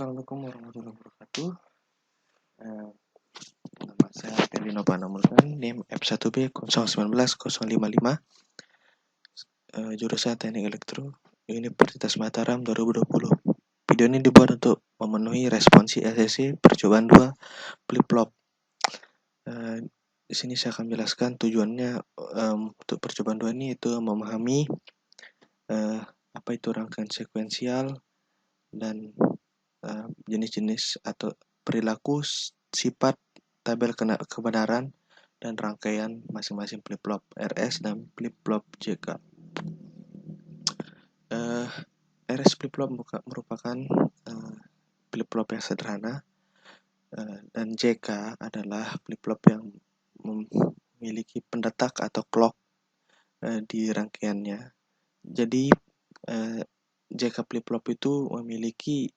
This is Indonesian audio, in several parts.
Assalamualaikum warahmatullahi wabarakatuh. Nama saya Ferdinand Nopana Mulkan, NIM F1B 019 055, jurusan Teknik Elektro, Universitas Mataram 2020. Video ini dibuat untuk memenuhi responsi SSC percobaan 2 flip-flop. Di sini saya akan jelaskan tujuannya untuk percobaan 2 ini, itu memahami apa itu rangkaian sekuensial dan jenis-jenis atau perilaku, sifat, tabel kebenaran, dan rangkaian masing-masing flip-flop RS dan flip-flop JK. RS flip-flop merupakan flip-flop yang sederhana, dan JK adalah flip-flop yang memiliki pendetak atau clock di rangkaiannya. Jadi JK flip-flop itu memiliki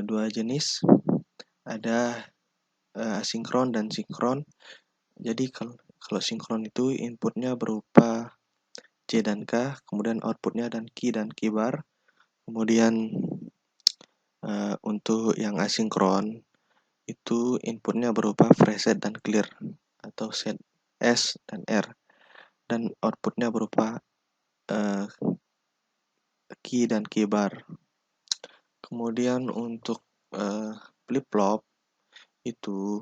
dua jenis, ada asinkron dan sinkron. Jadi kalau sinkron itu inputnya berupa J dan K, kemudian outputnya dan Q bar. Kemudian untuk yang asinkron itu inputnya berupa preset dan clear atau set S dan R, dan outputnya berupa Q dan Q bar. Kemudian untuk flip-flop itu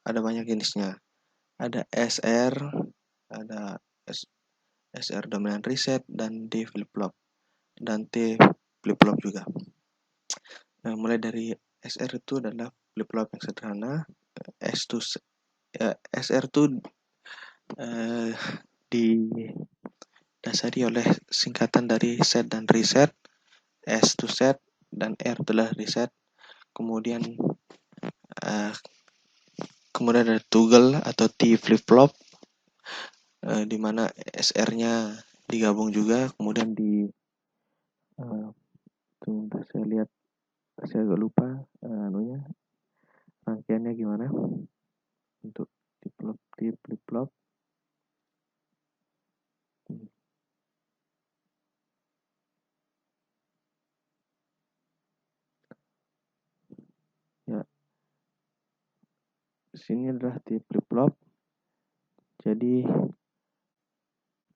ada banyak jenisnya. Ada SR, ada SR dominan reset, dan D flip-flop, dan T flip-flop juga. Mulai dari SR itu adalah flip-flop yang sederhana. SR itu didasari oleh singkatan dari set dan reset. S to set dan R adalah reset. Kemudian ada toggle atau T flip-flop, di mana SR-nya digabung juga. Kemudian saya lihat, saya agak lupa rangkaiannya gimana untuk T flip-flop. Ya, di sini adalah T flip-flop. Jadi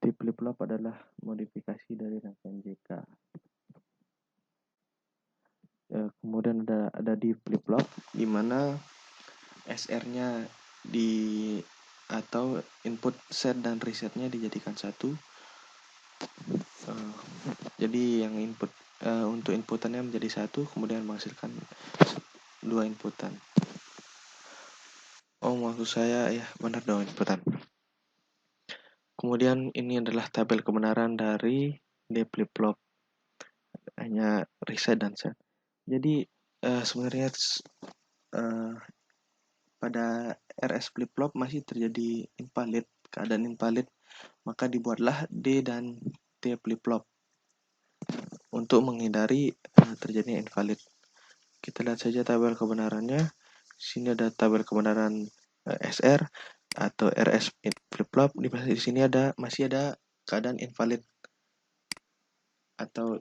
T flip-flop adalah modifikasi dari rangkaian JK. Kemudian ada D flip-flop, di mana SR-nya atau input set dan resetnya dijadikan satu. Jadi yang untuk inputannya menjadi satu, kemudian menghasilkan dua inputan. Maksud saya ya, benar dong, inputan. Kemudian ini adalah tabel kebenaran dari D flip-flop, hanya reset dan set. Jadi sebenarnya pada RS flip-flop masih terjadi invalid, keadaan invalid, maka dibuatlah D dan T flip-flop untuk menghindari terjadinya invalid. Kita lihat saja tabel kebenarannya. Sini ada tabel kebenaran SR atau RS flip-flop. Di sini masih ada keadaan invalid atau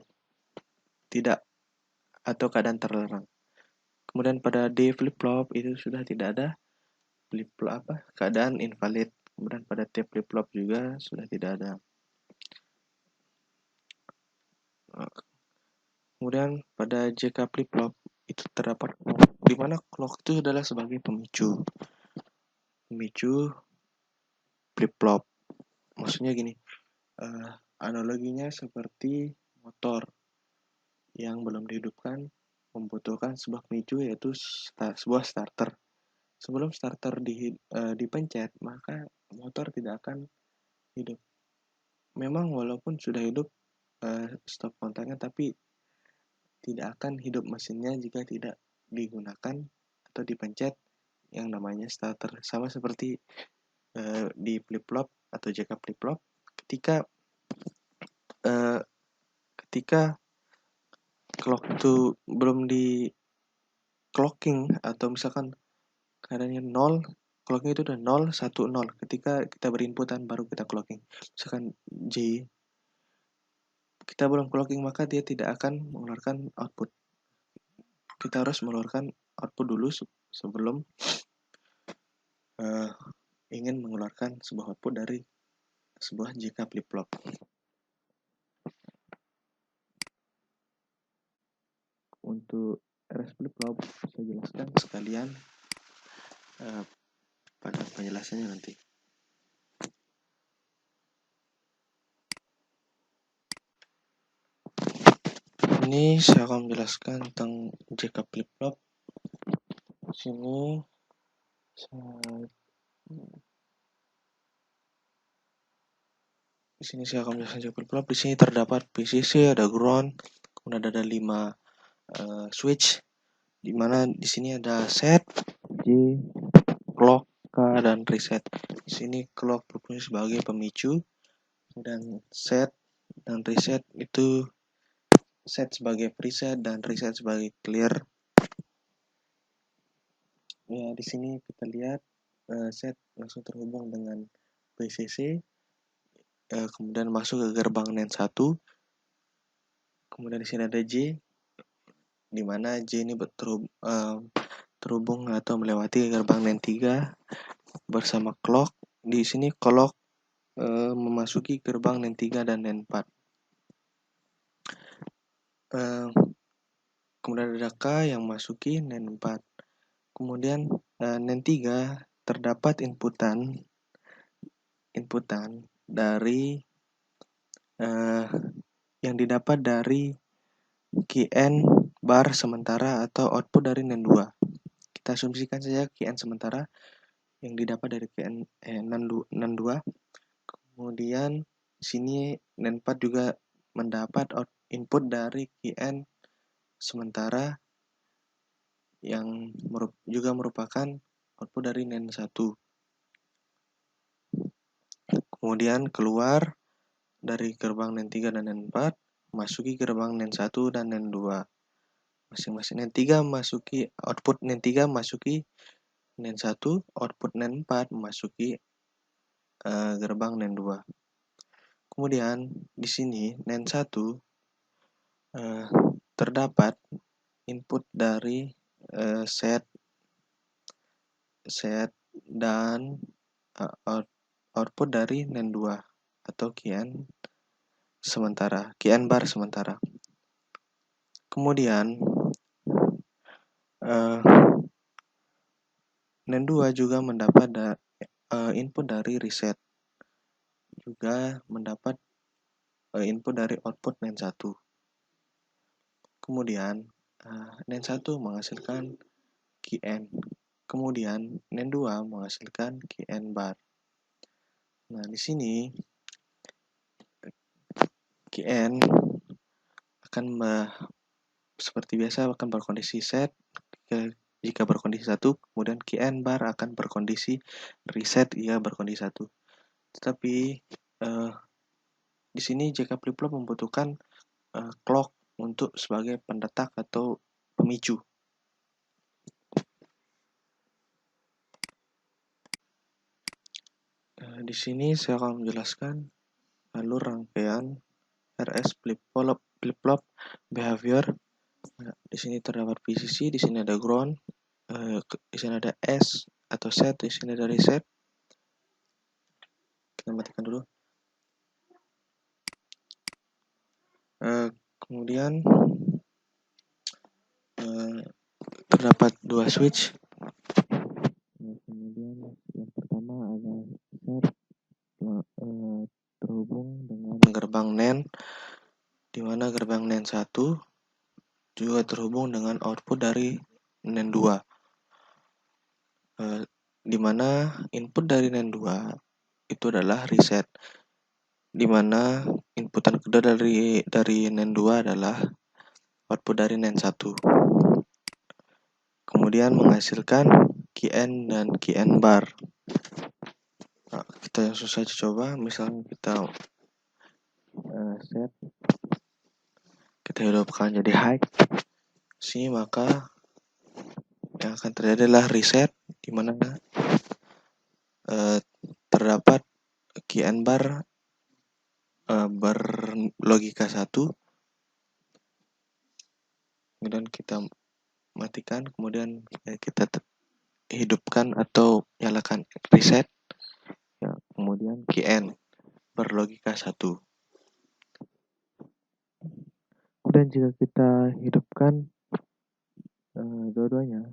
tidak, atau keadaan terlarang. Kemudian pada D flip-flop itu sudah tidak ada keadaan invalid. Kemudian pada T flip-flop juga sudah tidak ada. Kemudian pada JK flip-flop itu terdapat di mana clock itu adalah sebagai pemicu flip-flop. Maksudnya gini, analoginya seperti motor yang belum dihidupkan membutuhkan sebuah pemicu, yaitu sebuah starter. Sebelum starter dipencet, maka motor tidak akan hidup. Memang walaupun sudah hidup stop kontaknya, tapi tidak akan hidup mesinnya jika tidak digunakan atau dipencet yang namanya starter. Sama seperti di flip-flop atau JK flip-flop, ketika clock itu belum di clocking, atau misalkan keadaannya 0, clocknya itu udah 0, 1, 0. Ketika kita berinputan baru kita clocking. Misalkan J, kita belum clocking maka dia tidak akan mengeluarkan output. Kita harus mengeluarkan output dulu sebelum ingin mengeluarkan sebuah output dari sebuah JK flip-flop. Untuk RS flip-flop saya jelaskan sekalian pada penjelasannya nanti. Ini saya akan menjelaskan tentang JK flip-flop. Di sini saya akan menjelaskan JK flip-flop. Di sini terdapat VCC, ada ground, kemudian ada 5 switch, di mana di sini ada set, J, clock, K, dan reset. Di sini clock berfungsi sebagai pemicu, dan set dan reset itu set sebagai preset dan reset sebagai clear. Ya, di sini kita lihat set langsung terhubung dengan VCC, kemudian masuk ke gerbang NAND 1. Kemudian di sini ada J, di mana J ini terhubung atau melewati gerbang NAND 3 bersama clock. Di sini clock memasuki gerbang NAND 3 dan NAND 4. Kemudian ada K yang masuki NAND 4. Kemudian NAND 3 terdapat inputan dari yang didapat dari QN bar sementara atau output dari NAND 2. Kita asumsikan saja QN sementara yang didapat dari QN NAND 2. Kemudian di sini NAND 4 juga mendapat input dari QN sementara yang juga merupakan output dari NAND 1. Kemudian keluar dari gerbang NAND 3 dan NAND 4, masuki gerbang NAND 1 dan NAND 2. Masing-masing NAND 3 masuki output NAND 3 masuki NAND 1, output NAND 4 masuki gerbang NAND 2. Kemudian di sini NAND 1 terdapat input dari set dan output dari NAND 2 atau QN sementara, QN bar sementara. Kemudian NAND 2 juga mendapat input dari reset, juga mendapat input dari output NAND 1. Kemudian NAND 1 menghasilkan QN. Kemudian NAND 2 menghasilkan QN bar. Nah, di sini QN akan seperti biasa akan berkondisi set. Jika berkondisi 1, kemudian QN bar akan berkondisi reset jika berkondisi 1. Tetapi di sini JK flip-flop membutuhkan clock untuk sebagai pendetak atau pemicu. Di sini saya akan menjelaskan alur rangkaian RS flip-flop behavior. Di sini terdapat VCC, di sini ada ground, di sini ada S atau set, di sini ada reset. Kita matikan dulu. Kemudian terdapat 2 switch. Kemudian yang pertama ada set terhubung dengan gerbang NAND, di mana gerbang NAND 1 juga terhubung dengan output dari NAND 2. Di mana input dari NAND 2 itu adalah reset, di mana inputan kedua dari NAND 2 adalah output dari NAND 1. Kemudian menghasilkan QN dan QN bar. Nah, kita langsung saja coba, misalnya kita set, kita hidupkan jadi high sini, maka yang akan terjadi adalah reset, di mana terdapat QN bar berlogika 1, kemudian kita matikan, kemudian kita hidupkan atau nyalakan reset, ya, kemudian key berlogika 1. Kemudian jika kita hidupkan dua-duanya,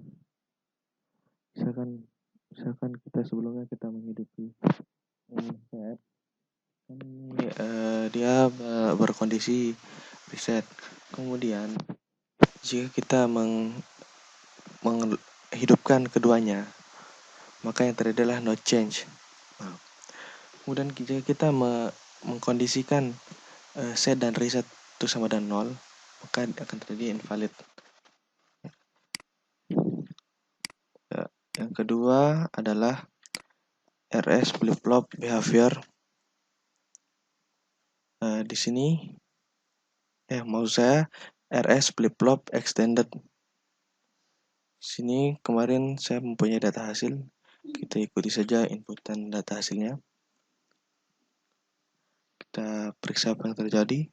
misalkan kita sebelumnya kita menghidupi reset, kan ini dia berkondisi reset. Kemudian jika kita menghidupkan keduanya, maka yang terjadi adalah no change. Nah, kemudian jika kita mengkondisikan set dan reset itu sama dengan 0, maka akan terjadi invalid. Ya, yang kedua adalah RS flip-flop behavior. Di sini mau saya RS flip-flop extended. Sini kemarin saya mempunyai data hasil. Kita ikuti saja inputan data hasilnya. Kita periksa apa yang terjadi.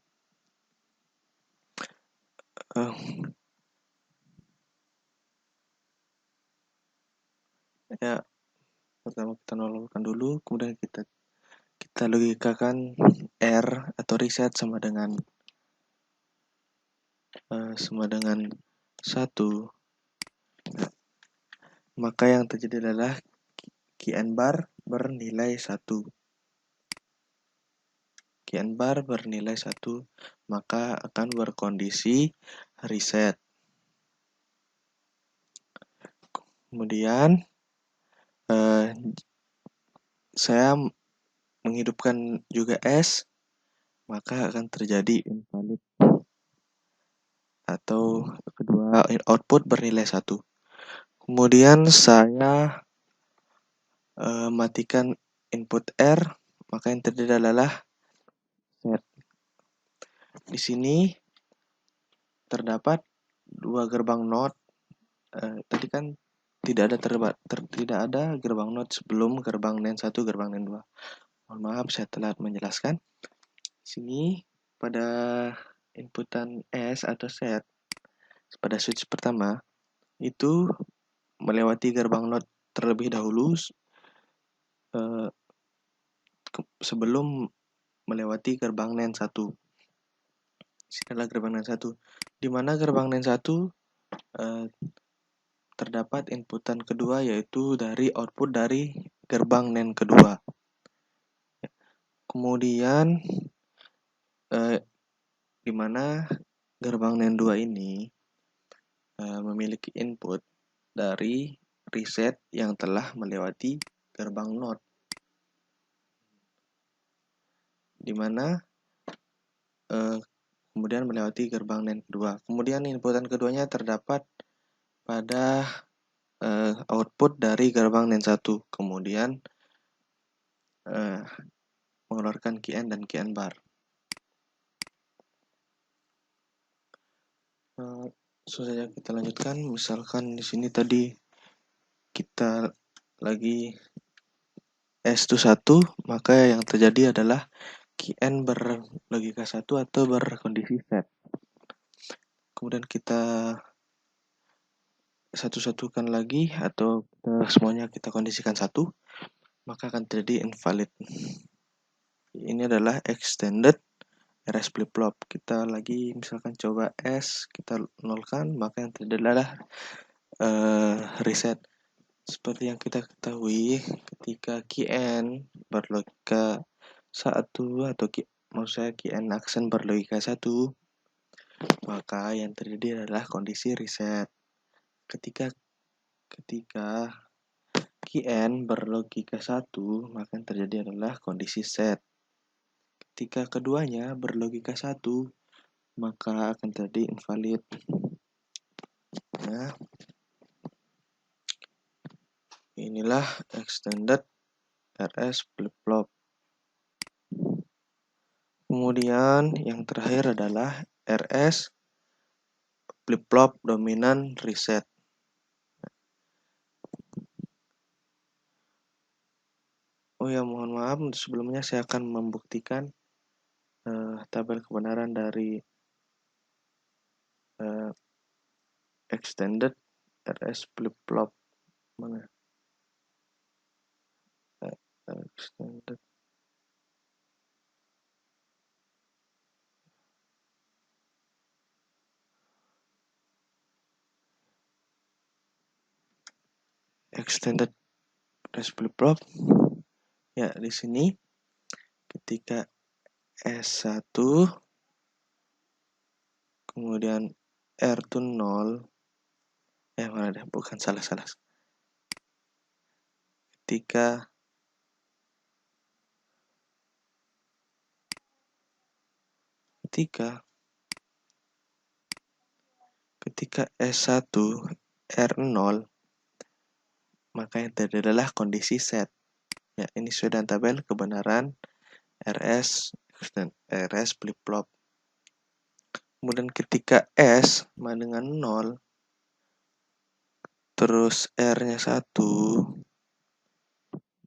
Ya, pertama kita nolkan dulu, kemudian kita logikakan R atau reset sama dengan 1. Maka yang terjadi adalah Qn bar bernilai 1. Qn bar bernilai 1, maka akan berkondisi reset. Kemudian saya menghidupkan juga S, maka akan terjadi invalid atau kedua output bernilai 1. Kemudian saya matikan input R, maka yang terjadi adalah set. Di sini terdapat 2 gerbang NOT. Tadi kan tidak ada gerbang NOT sebelum gerbang NAND 1, gerbang NAND 2. Mohon maaf saya telat menjelaskan. Di sini pada inputan S atau set pada switch pertama itu melewati gerbang NOT terlebih dahulu sebelum melewati gerbang NAND 1. Ini adalah gerbang NAND 1, di mana gerbang NAND 1 terdapat inputan kedua yaitu dari output dari gerbang NAND kedua. Kemudian di mana gerbang NAND 2 ini memiliki input dari reset yang telah melewati gerbang NOT, di mana kemudian melewati gerbang NAND kedua. Kemudian inputan keduanya terdapat pada output dari gerbang NAND 1. Kemudian mengeluarkan Qn dan Qn bar. Saja kita lanjutkan. Misalkan di sini tadi kita lagi S itu 1, maka yang terjadi adalah Qn berlogika 1 atau berkondisi set. Kemudian kita satu-satukan lagi atau semuanya kita kondisikan 1, maka akan terjadi invalid. Ini adalah extended RS flip-flop. Kita lagi misalkan coba S, kita nolkan, maka yang terjadi adalah reset. Seperti yang kita ketahui, ketika Qn berlogika 1 atau maksud saya Qn aksen berlogika 1, maka yang terjadi adalah kondisi reset. Ketika Qn berlogika 1, maka yang terjadi adalah kondisi set. Ketika keduanya berlogika 1, maka akan terjadi invalid. Nah, inilah extended RS flip-flop. Kemudian yang terakhir adalah RS flip-flop dominan reset. Oh ya, mohon maaf sebelumnya saya akan membuktikan tabel kebenaran dari extended RS flip flop mana extended RS flip flop ya. Di sini ketika S1 kemudian R itu 0 mana deh, bukan, salah ketika S1 R0 maka yang terjadi adalah kondisi set ya. Ini sesuai dengan tabel kebenaran RS dan RS flip flop. Kemudian ketika S sama dengan 0 terus R-nya 1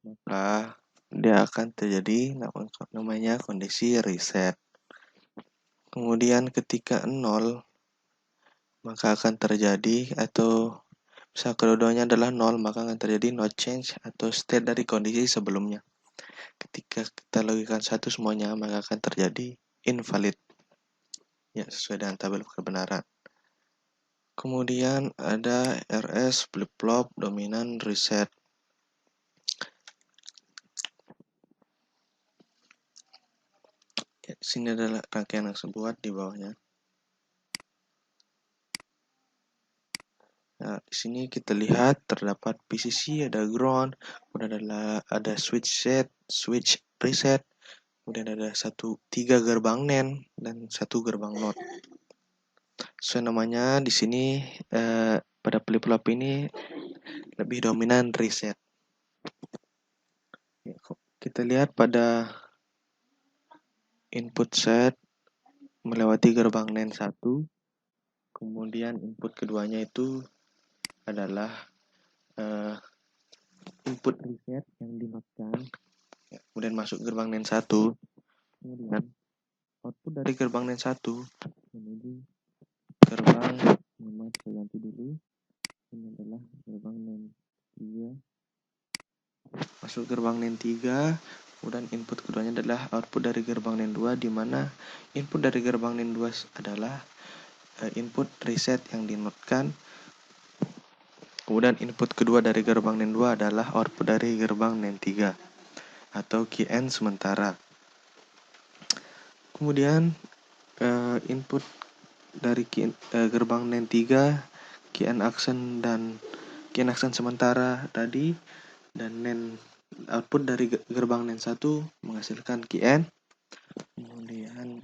maka dia akan terjadi namanya kondisi reset. Kemudian ketika 0 maka akan terjadi, atau bisa kedua-duanya adalah 0, maka akan terjadi no change atau state dari kondisi sebelumnya. Ketika kita logikkan satu semuanya maka akan terjadi invalid ya, sesuai dengan tabel kebenaran. Kemudian ada RS flip flop dominan reset. Ya, sini adalah rangkaian yang sebuah di bawahnya. Nah, di sini kita lihat terdapat PCC, ada ground, kemudian ada switch set, switch reset, kemudian ada 3 gerbang NAND dan 1 gerbang NOT. So namanya di sini pada flip flop ini lebih dominan reset. Kita lihat pada input set melewati gerbang NAND 1, kemudian input keduanya itu adalah input reset yang dinotkan, kemudian masuk gerbang NAND 1, kemudian output dari gerbang NAND 1 menuju gerbang, saya ganti dulu, ini adalah gerbang NAND 3, masuk gerbang NAND 3, kemudian input keduanya adalah output dari gerbang NAND 2, di mana input dari gerbang NAND 2 adalah input reset yang dinotkan. Kemudian input kedua dari gerbang NAND 2 adalah output dari gerbang NAND 3 atau QN sementara. Kemudian input dari gerbang NAND 3, QN action sementara tadi, dan NAND output dari gerbang NAND 1 menghasilkan QN. Kemudian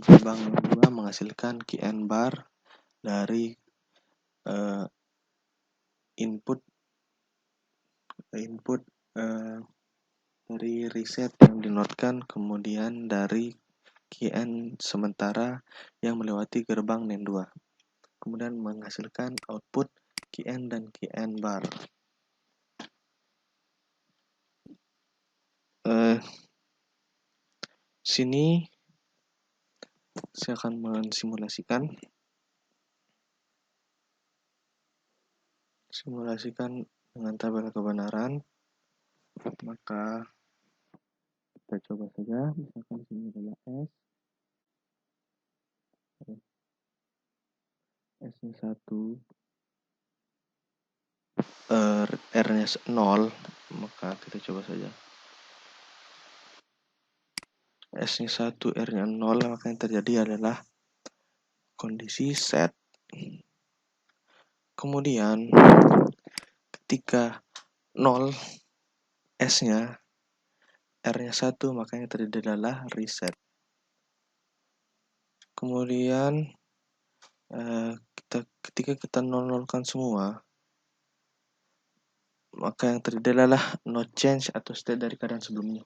gerbang NAND 2 menghasilkan QN bar dari input dari reset yang dinotkan, kemudian dari QN sementara yang melewati gerbang NAND 2, kemudian menghasilkan output QN dan QN bar. Sini saya akan mensimulasikan dengan tabel kebenaran. Maka kita coba saja, misalkan sini adalah S-nya 1, R-nya 0, maka kita coba saja. S-nya 1, R-nya 0, maka yang terjadi adalah kondisi set. Kemudian ketika 0 S-nya, R-nya 1, maka yang terjadi adalah reset. Kemudian ketika kita nol-nolkan semua, maka yang terjadi adalah no change atau state dari keadaan sebelumnya.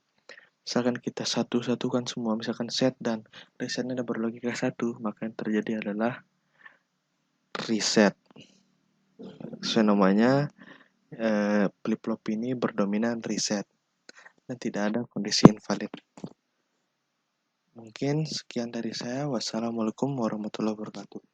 Misalkan kita satu-satukan semua, misalkan set dan resetnya ada berlogika 1, maka yang terjadi adalah reset. So namanya flip flop ini berdominan reset dan tidak ada kondisi invalid. Mungkin sekian dari saya. Wassalamualaikum warahmatullahi wabarakatuh.